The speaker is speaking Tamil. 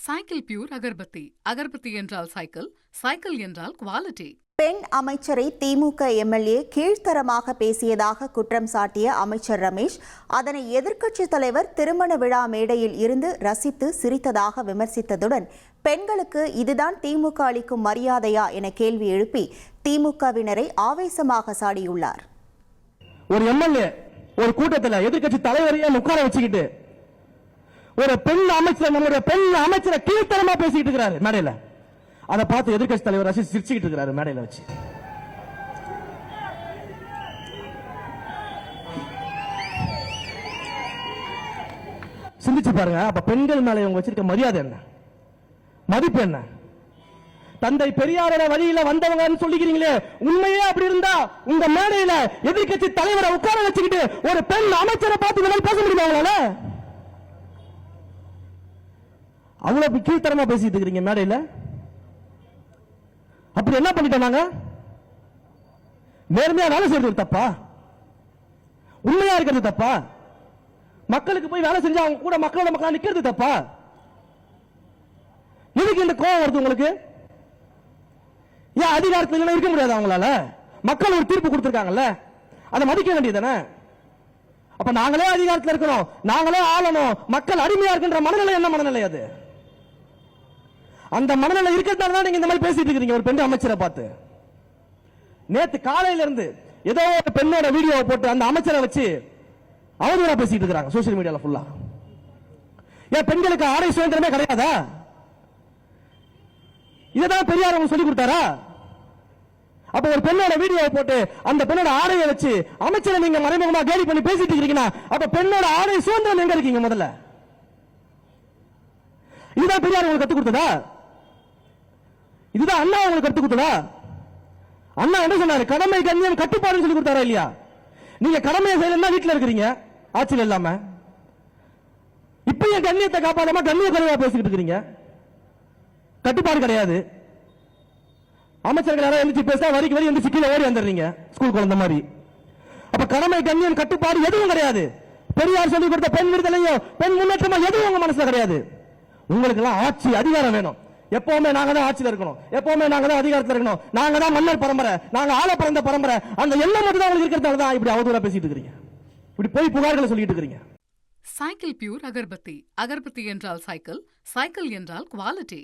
Cycle pure agarbatti. அகர்பத்தி என்றால் சைக்கிள், சைக்கிள் என்றால் குவாலிட்டி. பெண் அமைச்சரை திமுக எம்எல்ஏ கீழ்த்தரமாக பேசியதாக குற்றம் சாட்டிய அமைச்சர் ரமேஷ் அதனை எதிர்க்கட்சித் தலைவர் திருமண விழா மேடையில் இருந்து ரசித்து சிரித்ததாக விமர்சித்ததுடன் பெண்களுக்கு இதுதான் திமுக அளிக்கும் மரியாதையா என கேள்வி எழுப்பி திமுகவினரை ஆவேசமாக சாடியுள்ளார். ஒரு எம்எல்ஏ ஒரு கூட்டத்தில் எதிர்க்கட்சி தலைவரையே உட்கார வச்சுக்கிட்டு ஒரு பெண் அமைச்சர் நம்முடைய பெண் அமைச்சரை கீழ்த்தரமா பேசிட்டு இருக்கிறாரு மேடையில. அதை பார்த்து எதிர்க்கட்சி தலைவர் ரசிச்சு சிரிச்சுக்கிட்டு இருக்கிறாரு மேடையில வச்சு. சிந்திச்சு பாருங்க. அப்ப பெண்கள் மேல இவங்க வச்சிருக்க மரியாதை என்ன, மதிப்பு என்ன? தந்தை பெரியாரோட வழியில வந்தவங்க சொல்லிக்கிறீங்களே, உண்மையே அப்படி இருந்தா உங்க மேடையில எதிர்க்கட்சி தலைவரை உட்கார வச்சுக்கிட்டு ஒரு பெண் அமைச்சரை பார்த்து இந்த மாதிரி பேச முடியுமா உங்களால? அவ்வளவு கீழ்த்தரமா பேசிட்டு இருக்கிறீங்க மேடையில. அப்படி என்ன பண்ணிட்டோம் நாங்க? நேர்மையா வேலை செய்யறது தப்பா? உண்மையா இருக்கிறது தப்பா? மக்களுக்கு போய் வேலை செஞ்சா அவங்க கூட மக்களோட மக்களா நிக்கிறது தப்பா? எதுக்கு இந்த கோவம் வருது உங்களுக்கு? ஏன் அதிகாரத்துல இருக்க முடியாது அவங்களால? மக்கள் ஒரு தீர்ப்பு கொடுத்திருக்காங்கல்ல, அதை மதிக்க வேண்டியதானே? அப்ப நாங்களே அதிகாரத்தில் இருக்கிறோம், நாங்களே ஆளணும், மக்கள் அடிமையா இருக்கின்ற மனநிலை என்ன மனநிலை? அது அந்த மனநிலை இருக்கிறதால தான் நீங்க இந்த மாதிரி பேசிட்டு இருக்கீங்க ஒரு பெண் அமைச்சரை பார்த்து. நேத்து காலையில இருந்து ஏதோ ஒரு பெண்ணோட வீடியோவை போட்டு அந்த அமைச்சரை வச்சு அவதூறா பேசிட்டு இருக்காங்க சோசியல் மீடியால ஃபுல்லா. ஏன் பெண்களுக்கு ஆடை சுதந்திரமே கிடையாதா? இதான் பெரியார் அவங்க சொல்லி கொடுத்தாரா? அப்ப ஒரு பெண்ணோட வீடியோவை போட்டு அந்த பெண்ணோட ஆடையை வச்சு அமைச்சரை நீங்க மறைமுகமா கேலி பண்ணி பேசிட்டு இருக்கீங்கன்னா அப்ப பெண்ணோட ஆடை சுதந்திரம் எங்க இருக்கீங்க? முதல்ல இதுதான் பெரியார் உங்களுக்கு கத்துக் கொடுத்ததா? இதுதான் அண்ணா உங்களுக்கு கத்துக் கொடுத்ததா? அண்ணா என்ன சொன்னாரு? கடமை கண்ணியம் கட்டுப்பாடுன்னு சொல்லி கொடுத்தாரா இல்லையா? நீங்க கடமையை செய்யலன்னா வீட்டுல இருக்கிறீங்க ஆட்சியில் இல்லாம. இப்ப என் கண்ணியத்தை காப்பாதாம கண்ணிய குறைவா பேசிக்கிட்டு இருக்கிறீங்க. கட்டுப்பாடு கிடையாது. அமைச்சர்கள் யாராவது எந்திரிச்சு பேசா வரிக்கு வரி எந்திரிச்சு கீழே ஓடி வந்துடுறீங்க ஸ்கூல் குழந்தை மாதிரி. அப்ப கடமை கண்ணியம் கட்டுப்பாடு எதுவும் கிடையாது. பெரியார் சொல்லி கொடுத்த பெண் விடுதலையோ பெண் முன்னேற்றமோ எதுவும் உங்க மனசுல கிடையாது. உங்களுக்கு எல்லாம் ஆட்சி அதிகாரம் வேணும். எப்பவுமே நாங்க தான் ஆட்சியில் இருக்கணும், எப்பவுமே நாங்க தான் அதிகாரத்தில் இருக்கணும், நாங்க தான் மன்னர் பரம்பரை, நாங்க ஆள பிறந்த பரம்பரை. அந்த எண்ணம் மட்டும் தான் உங்களுக்கு இருக்கிறதால தான் இப்படி அவதூறா பேசிட்டு இருக்கீங்க, இப்படி போய் புகார்களை சொல்லிட்டு இருக்கீங்க. Cycle pure agarbatti. அகர்பத்தி என்றால் சைக்கிள், சைக்கிள் என்றால் குவாலிட்டி.